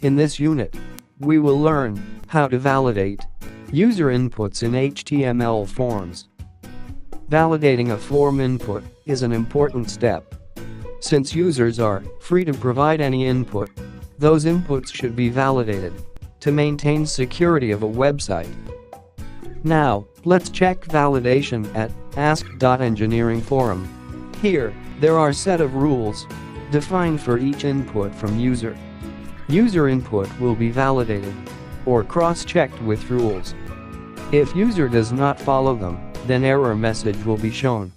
In this unit, we will learn how to validate user inputs in HTML forms. Validating a form input is an important step. Since users are free to provide any input, those inputs should be validated to maintain security of a website. Now, let's check validation at ask.EnggForum. Here, there are a set of rules defined for each input from user. User input will be validated or cross-checked with rules. If user does not follow them, then error message will be shown.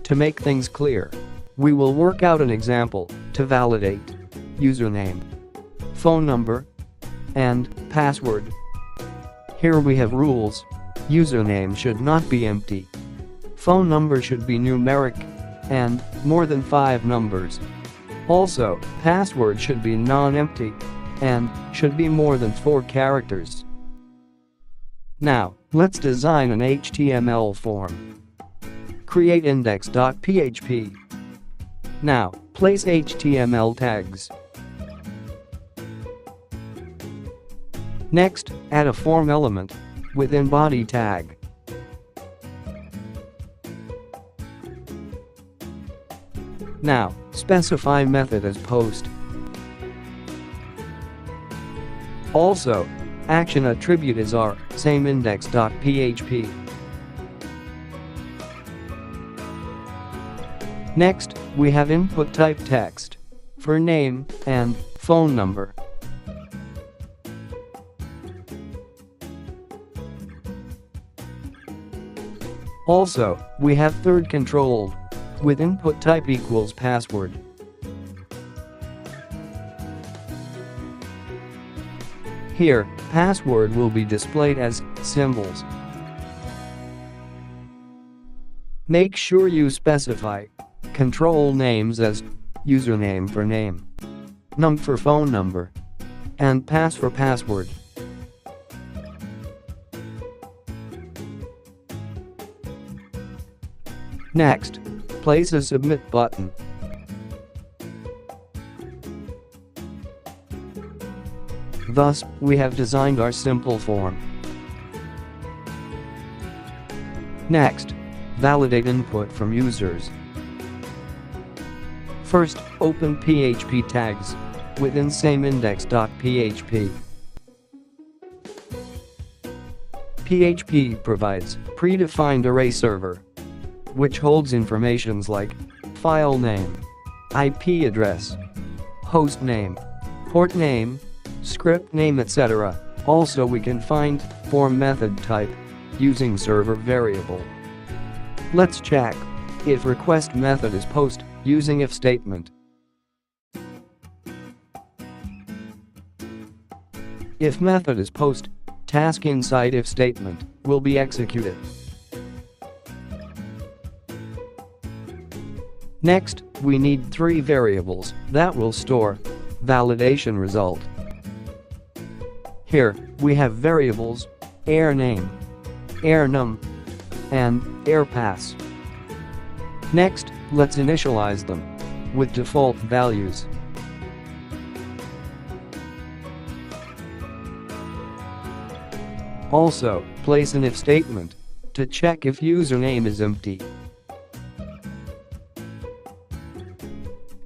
To make things clear, we will work out an example to validate username, phone number, and password. Here we have rules. Username should not be empty. Phone number should be numeric and more than 5 numbers. Also, password should be non-empty and should be more than 4 characters. Now, let's design an HTML form. Create index.php. Now, place HTML tags. Next, add a form element within body tag. Now, specify method as post. Also, action attribute is our same index.php. Next, we have input type text for name and phone number. Also, we have third controlled with input type equals password. Here, password will be displayed as symbols. Make sure you specify control names as username for name, num for phone number, and pass for password. Next, place a submit button. Thus, we have designed our simple form. Next, validate input from users. First, open PHP tags within same index.php. PHP provides predefined array server, which holds informations like file name, IP address, host name, port name, script name, etc. Also, we can find form method type using server variable. Let's check if request method is post using if statement. If method is post, task inside if statement will be executed. Next, we need 3 variables that will store validation result. Here, we have variables errname, errnum, and errpass. Next, let's initialize them with default values. Also, place an if statement to check if username is empty.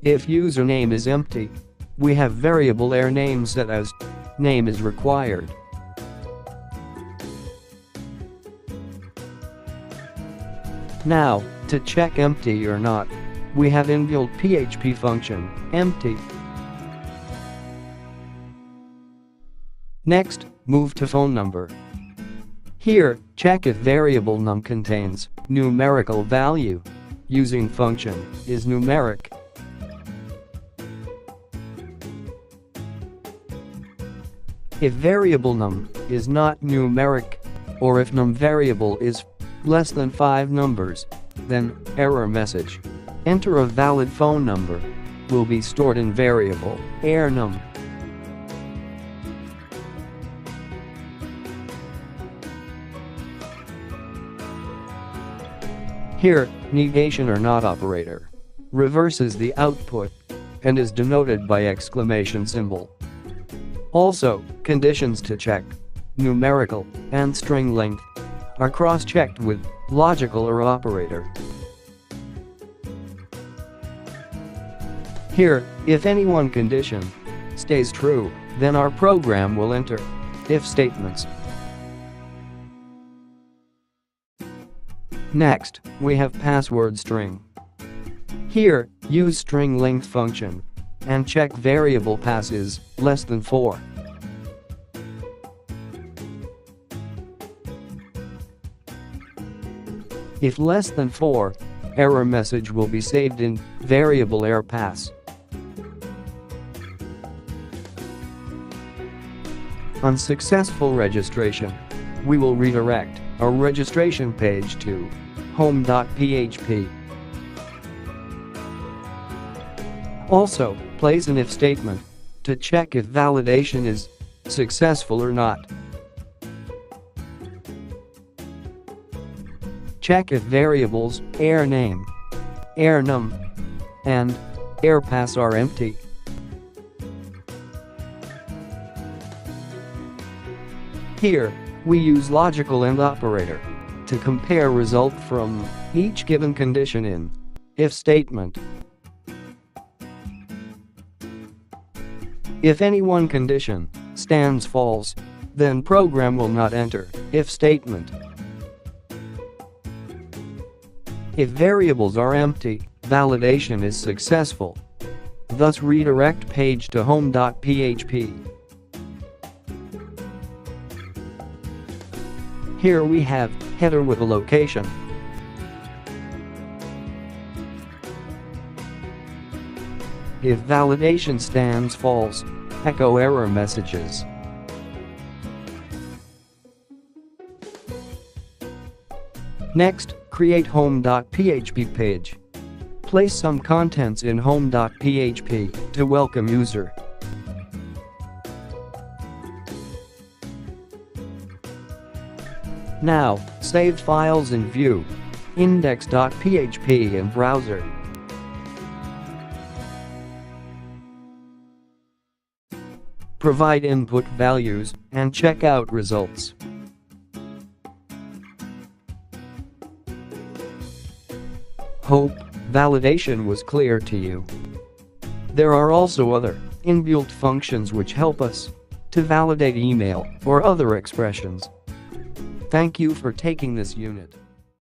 If username is empty, we have variable errname set as name is required. Now, to check empty or not, we have inbuilt PHP function empty. Next, move to phone number. Here, check if variable num contains numerical value using function is numeric. If variable num is not numeric, or if num variable is less than 5 numbers, then error message, enter a valid phone number, will be stored in variable errnum. Here, negation or not operator reverses the output and is denoted by exclamation symbol. Also, conditions to check, numerical and string length, are cross-checked with logical or operator. Here, if any one condition stays true, then our program will enter if statements. Next, we have password string. Here, use string length function and check variable pass is less than 4. If less than 4, error message will be saved in variable error pass. On successful registration, we will redirect our registration page to home.php. Also, place an if statement to check if validation is successful or not. Check if variables error name, error num, and error pass are empty. Here, we use logical AND operator to compare result from each given condition in if statement. If any one condition stands false, then program will not enter if statement. If variables are empty, validation is successful. Thus redirect page to home.php. Here we have header with a location. If validation stands false, echo error messages. Next, create home.php page. Place some contents in home.php to welcome user. Now, save files in view index.php in browser. Provide input values and check out results. Hope validation was clear to you. There are also other inbuilt functions which help us to validate email or other expressions. Thank you for taking this unit.